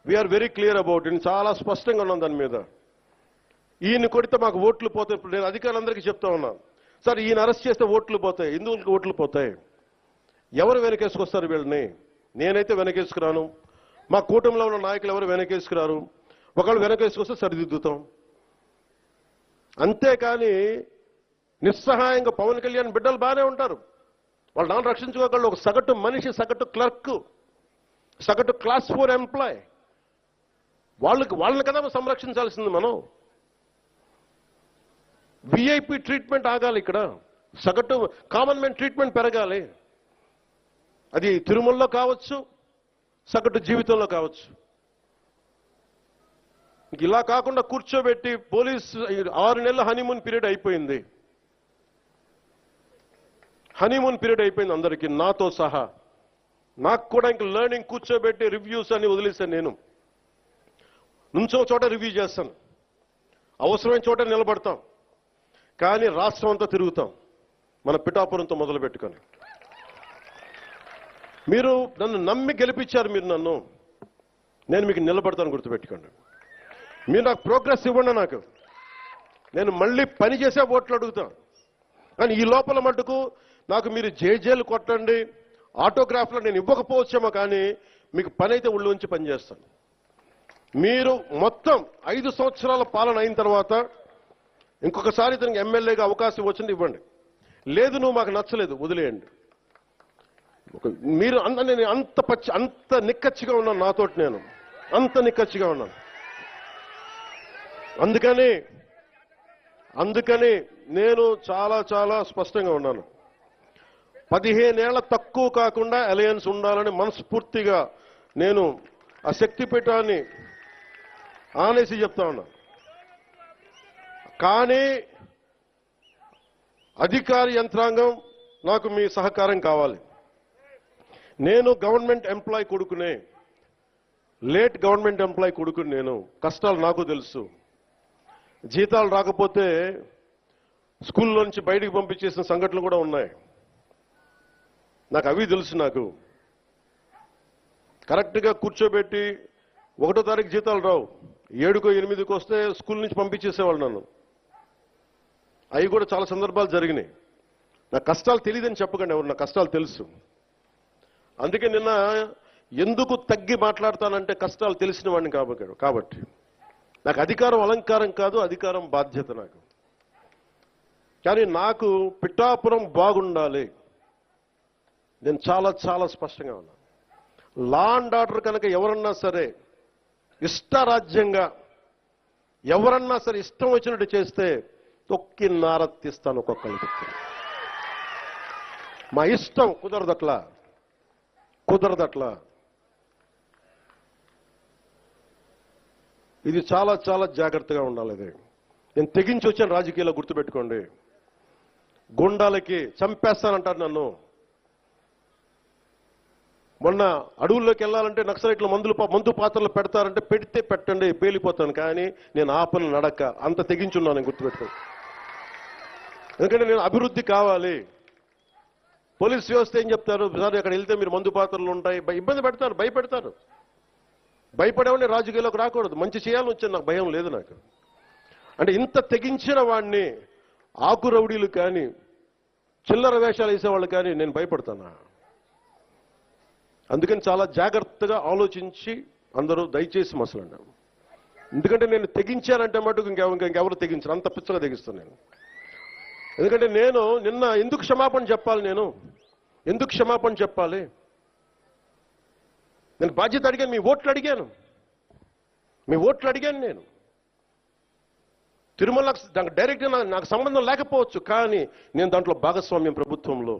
We are very clear about it. చాలా స్పష్టంగా ఉన్నాం దాని మీద. ఈయన కొడితే మాకు ఓట్లు పోతాయి. ఇప్పుడు నేను అధికారులందరికీ చెప్తా ఉన్నాను, సార్ ఈయన అరెస్ట్ చేస్తే ఓట్లు పోతాయి. ఎందుకు ఓట్లు పోతాయి? ఎవరు వెనకేసుకొస్తారు వీళ్ళని? నేనైతే వెనకేసుకురాను, మా కూటమిలో ఉన్న నాయకులు ఎవరు వెనకేసుకురారు. ఒకళ్ళు వెనకేసుకొస్తే సరిదిద్దుతాం. అంతేకాని నిస్సహాయంగా పవన్ కళ్యాణ్ బిడ్డలు బాగానే ఉంటారు, వాళ్ళు నాన్న రక్షించుకోగలరు. ఒక సగటు మనిషి, సగటు క్లర్క్, సగటు క్లాస్ 4 ఎంప్లాయ్, వాళ్ళని కదా సంరక్షించాల్సింది మనం. విఐపి ట్రీట్మెంట్ ఆగాలి ఇక్కడ, సగటు కామన్ మ్యాన్ ట్రీట్మెంట్ పెరగాలి. అది తిరుమలలో కావచ్చు, సగటు జీవితంలో కావచ్చు. ఇలా కాకుండా కూర్చోబెట్టి పోలీస్ 6 నెలల హనీమూన్ పీరియడ్ అయిపోయింది. హనీమూన్ పీరియడ్ అయిపోయింది అందరికీ, నాతో సహా. నాకు కూడా ఇంక లెర్నింగ్ కూర్చోబెట్టి రివ్యూస్ అని వదిలేశాను. నేను నుంచో చోట రివ్యూ చేస్తాను, అవసరమైన చోట నిలబడతాం, కానీ రాష్ట్రం అంతా తిరుగుతాం మన పిఠాపురంతో మొదలు పెట్టుకొని. మీరు నన్ను నమ్మి గెలిపించారు, మీరు నన్ను, నేను మీకు నిలబడతాను, గుర్తుపెట్టుకోండి. మీరు నాకు ప్రోగ్రెస్ ఇవ్వండి, నాకు నేను మళ్ళీ పని చేసే ఓట్లు అడుగుతాను. కానీ ఈ లోపల మటుకు నాకు మీరు జేజేలు కొట్టండి, ఆటోగ్రాఫ్లో నేను ఇవ్వకపోవచ్చేమో, కానీ మీకు పని అయితే ఉళ్ళు ఉంచి పనిచేస్తాను. మీరు మొత్తం 5 సంవత్సరాల పాలన అయిన తర్వాత ఇంకొకసారి ఇతనికి ఎమ్మెల్యేగా అవకాశం వచ్చింది ఇవ్వండి. లేదు నువ్వు మాకు నచ్చలేదు వదిలేయండి. మీరు నేను అంత నిక్కచ్చిగా ఉన్నాను, నాతోటి నేను అంత నిక్కచ్చిగా ఉన్నాను. అందుకని నేను చాలా స్పష్టంగా ఉన్నాను. 15 ఏళ్ల తక్కువ కాకుండా అలయన్స్ ఉండాలని మనస్ఫూర్తిగా నేను ఆ శక్తిపీఠాన్ని ఆనేసి చెప్తా ఉన్నాను. కానీ అధికార యంత్రాంగం నాకు మీ సహకారం కావాలి. నేను గవర్నమెంట్ ఎంప్లాయ్ కొడుకునే, లేట్ గవర్నమెంట్ ఎంప్లాయ్ కొడుకుని. నేను కష్టాలు నాకు తెలుసు. జీతాలు రాకపోతే స్కూల్లో నుంచి బయటికి పంపించేసిన సంఘటనలు కూడా ఉన్నాయి, నాకు అవి తెలుసు. నాకు కరెక్ట్గా కూర్చోబెట్టి 1వ తారీఖు జీతాలు రావు, 7కో 8కో వస్తే స్కూల్ నుంచి పంపించేసేవాళ్ళు నన్ను. అవి కూడా చాలా సందర్భాలు జరిగినాయి. నా కష్టాలు తెలియదని చెప్పకండి ఎవరు, నా కష్టాలు తెలుసు. అందుకే నిన్న ఎందుకు తగ్గి మాట్లాడతానంటే కష్టాలు తెలిసిన వాడిని కాబట్టి. నాకు అధికారం అలంకారం కాదు, అధికారం బాధ్యత నాకు. కానీ నాకు పిఠాపురం బాగుండాలి. నేను చాలా స్పష్టంగా ఉన్నాను. లా అండ్ ఆర్డర్ కనుక ఎవరన్నా సరే ఇష్టరాజ్యంగా ఎవరన్నా సరే ఇష్టం వచ్చినట్టు చేస్తే తొక్కి నారత్తిస్తాను ఒక్కొక్కరికి. మా ఇష్టం కుదరదట్లా. ఇది చాలా జాగ్రత్తగా ఉండాలి. ఇది నేను తెగించి వచ్చాను రాజకీయాల్లో, గుర్తుపెట్టుకోండి. గుండాలకి చంపేస్తానంటారు నన్ను. మొన్న అడవుల్లోకి వెళ్ళాలంటే నక్సలైట్లు మందు పాత్రలు పెడతారంటే పెడితే పెట్టండి, పేలిపోతాను, కానీ నేను ఆపను నడక. అంత తెగించున్నాను, గుర్తుపెట్టుకోండి. ఎందుకంటే నేను అభివృద్ధి కావాలి. పోలీస్ వ్యవస్థ ఏం చెప్తారు, సార్ అక్కడ వెళ్తే మీరు మందు పాత్రలు ఉంటాయి, ఇబ్బంది పెడతారు, భయపెడతారు. భయపడేవాడిని రాజకీయాల్లోకి రాకూడదు. మంచి చేయాలని వచ్చాను, నాకు భయం లేదు నాకు. అంటే ఇంత తెగించిన వాడిని ఆకు రౌడీలు కానీ చిల్లర వేషాలు వేసేవాళ్ళు కానీ నేను భయపడతానా? అందుకని చాలా జాగ్రత్తగా ఆలోచించి అందరూ దయచేసి మసలండి. ఎందుకంటే నేను తెగించానంటే మటుకు ఇంకెవరు తెగించరు, అంత పిచ్చగా తెగిస్తాను నేను. ఎందుకంటే నేను నిన్న ఎందుకు క్షమాపణ చెప్పాలి? ఎందుకు క్షమాపణ చెప్పాలి? నేను బాధ్యత అడిగాను, మీ ఓట్లు అడిగాను నేను. తిరుమల డైరెక్ట్గా నాకు సంబంధం లేకపోవచ్చు, కానీ నేను దాంట్లో భాగస్వామ్యం. ప్రభుత్వంలో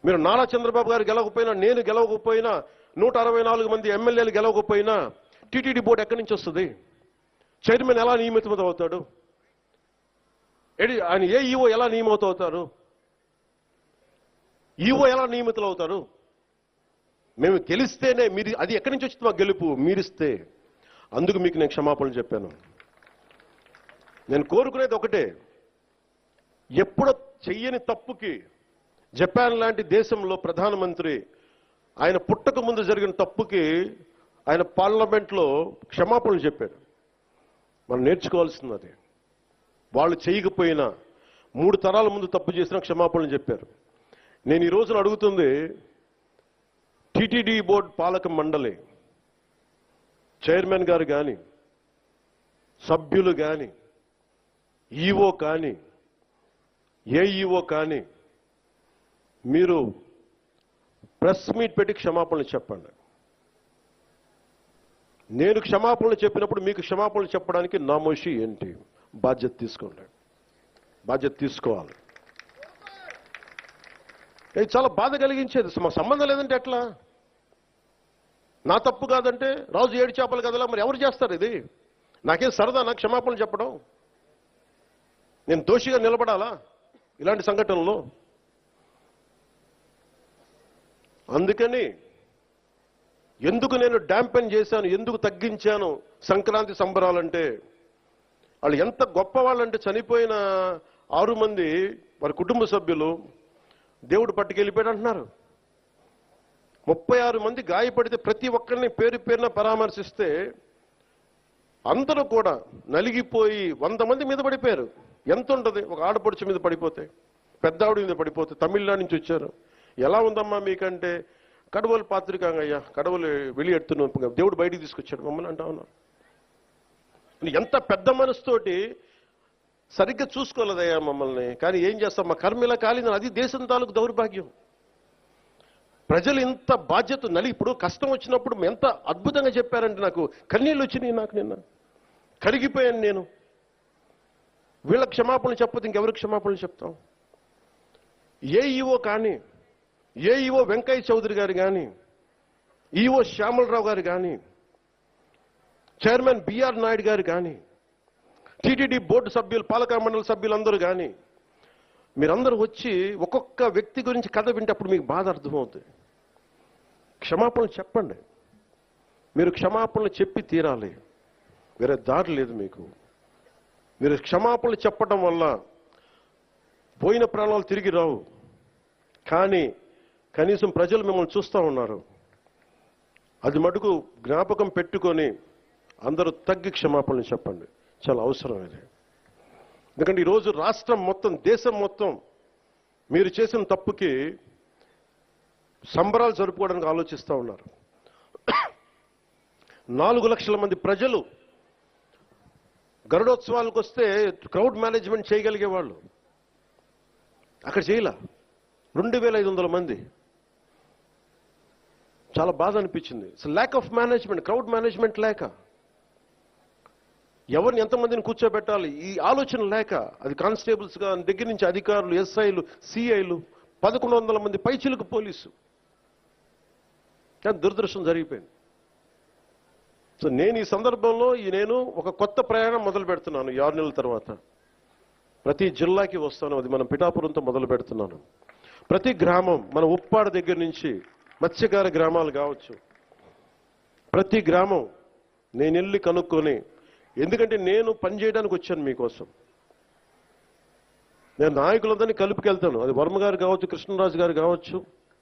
మీరు నారా చంద్రబాబు గారు గెలవకపోయినా, నేను గెలవకపోయినా, 164 మంది ఎమ్మెల్యేలు గెలవకపోయినా టీటీడీ బోర్డు ఎక్కడి నుంచి వస్తుంది? చైర్మన్ ఎలా నియమితం అవుతాడు? ఆయన ఈఓ ఎలా నియమితం అవుతారు? ఈఓ ఎలా నియమితులు అవుతారు? మేము గెలిస్తేనే మీరు, అది ఎక్కడి నుంచి వచ్చింది మా గెలుపు? మీరిస్తే. అందుకు మీకు నేను క్షమాపణలు చెప్పాను. నేను కోరుకునేది ఒకటే, ఎప్పుడో చెయ్యని తప్పుకి, జపాన్ లాంటి దేశంలో ప్రధానమంత్రి ఆయన పుట్టక ముందు జరిగిన తప్పుకి ఆయన పార్లమెంట్లో క్షమాపణలు చెప్పారు. మనం నేర్చుకోవాల్సింది అది. వాళ్ళు చేయకపోయినా 3 తరాల ముందు తప్పు చేసిన క్షమాపణలు చెప్పారు. నేను ఈ రోజున అడుగుతుంది, టీటీడీ బోర్డు పాలక మండలి చైర్మన్ గారు కానీ, సభ్యులు కానీ, ఈఓ కానీ, ఏఈఓ కానీ, మీరు ప్రెస్ మీట్ పెట్టి క్షమాపణలు చెప్పండి. నేను క్షమాపణలు చెప్పినప్పుడు మీకు క్షమాపణలు చెప్పడానికి నామోషి ఏంటి? బాధ్యత తీసుకోండి, బాధ్యత తీసుకోవాలి. ఇది చాలా బాధ కలిగించేది. మా సంబంధం లేదంటే ఎట్లా? నా తప్పు కాదంటే రాజు 7 చేపలు కదలా, మరి ఎవరు చేస్తారు ఇది? నాకేం సరదా నాకు క్షమాపణలు చెప్పడం? నేను దోషిగా నిలబడాలా ఇలాంటి సంఘటనలో? అందుకని ఎందుకు నేను డాంపెన్ చేశాను, ఎందుకు తగ్గించాను సంక్రాంతి సంబరాలంటే, వాళ్ళు ఎంత గొప్పవాళ్ళంటే చనిపోయిన 6 మంది వారి కుటుంబ సభ్యులు దేవుడు పట్టుకెళ్ళిపోయాడు అంటున్నారు. 36 మంది గాయపడితే ప్రతి ఒక్కరిని పేరు పేరున పరామర్శిస్తే అందరూ కూడా నలిగిపోయి 100 మంది మీద పడిపోయారు. ఎంత ఉంటుంది ఒక ఆడపడుచు మీద పడిపోతే, పెద్ద ఆవిడ మీద పడిపోతే? తమిళనాడు నుంచి వచ్చారు. ఎలా ఉందమ్మా మీకంటే, కడవలు పాత్రికాంగయ్యా, కడవలు వెళ్ళి ఎడుతున్నాం, దేవుడు బయటికి తీసుకొచ్చాడు మమ్మల్ని అంటా ఉన్నారు. ఎంత పెద్ద మనసుతోటి సరిగ్గా చూసుకోలేదయ్యా మమ్మల్ని, కానీ ఏం చేస్తాం, మా కర్మ ఇలా కాలిందని. అది దేశం తాలూకు దౌర్భాగ్యం. ప్రజలు ఇంత బాధ్యత ఇప్పుడు కష్టం వచ్చినప్పుడు ఎంత అద్భుతంగా చెప్పారంటే నాకు కన్నీళ్ళు వచ్చినాయి. నాకు నిన్న కరిగిపోయాను నేను. వీళ్ళ క్షమాపణలు చెప్పదు ఇంకెవరికి క్షమాపణలు చెప్తాం? ఏఈఓ కానీ, ఏఈఓ వెంకయ్య చౌదరి గారు కానీ, ఈఓ శ్యామలరావు గారు కానీ, చైర్మన్ బిఆర్ నాయుడు గారు కానీ, టీటీడీ బోర్డు సభ్యులు, పాలక మండలి సభ్యులందరూ కానీ, మీరందరూ వచ్చి ఒక్కొక్క వ్యక్తి గురించి కథ వింటప్పుడు మీకు బాధ అర్థమవుతుంది. క్షమాపణలు చెప్పండి. మీరు క్షమాపణలు చెప్పి తీరాలి, వేరే దారి లేదు మీకు. మీరు క్షమాపణలు చెప్పడం వల్ల పోయిన ప్రాణాలు తిరిగి రావు, కానీ కనీసం ప్రజలు మిమ్మల్ని చూస్తూ ఉన్నారు. అది మటుకు జ్ఞాపకం పెట్టుకొని అందరూ తగ్గి క్షమాపణలు చెప్పండి. చాలా అవసరం ఇది. ఎందుకంటే ఈరోజు రాష్ట్రం మొత్తం, దేశం మొత్తం మీరు చేసిన తప్పుకి సంబరాలు జరుపుకోవడానికి ఆలోచిస్తూ ఉన్నారు. 4 లక్షల మంది ప్రజలు గరుడోత్సవాలకు వస్తే క్రౌడ్ మేనేజ్మెంట్ చేయగలిగే వాళ్ళు అక్కడ చేయలే. 2500 మంది. చాలా బాధ అనిపించింది. Lack of management, crowd management లేక, ఎవరిని ఎంతమందిని కూర్చోబెట్టాలి ఈ ఆలోచన లేక, అది కానిస్టేబుల్స్ గా దగ్గర నుంచి అధికారులు, ఎస్ఐలు, సిఐలు, 1100 మంది పైచిలకు పోలీసు. కానీ దురదృష్టం జరిగిపోయింది. సో నేను ఈ సందర్భంలో నేను ఒక కొత్త ప్రయాణం మొదలు పెడుతున్నాను. 6 నెలల తర్వాత ప్రతి జిల్లాకి వస్తాను. అది మనం పిఠాపురంతో మొదలు పెడుతున్నాను. ప్రతి గ్రామం, మన ఉప్పాడ దగ్గర నుంచి మత్స్యకార గ్రామాలు కావచ్చు, ప్రతి గ్రామం నేను వెళ్ళి కనుక్కొని, ఎందుకంటే నేను పనిచేయడానికి వచ్చాను మీకోసం. నేను నాయకులందరినీ కలుపుకెళ్తాను. అది వర్మ గారు కావచ్చు, కృష్ణరాజు గారు కావచ్చు,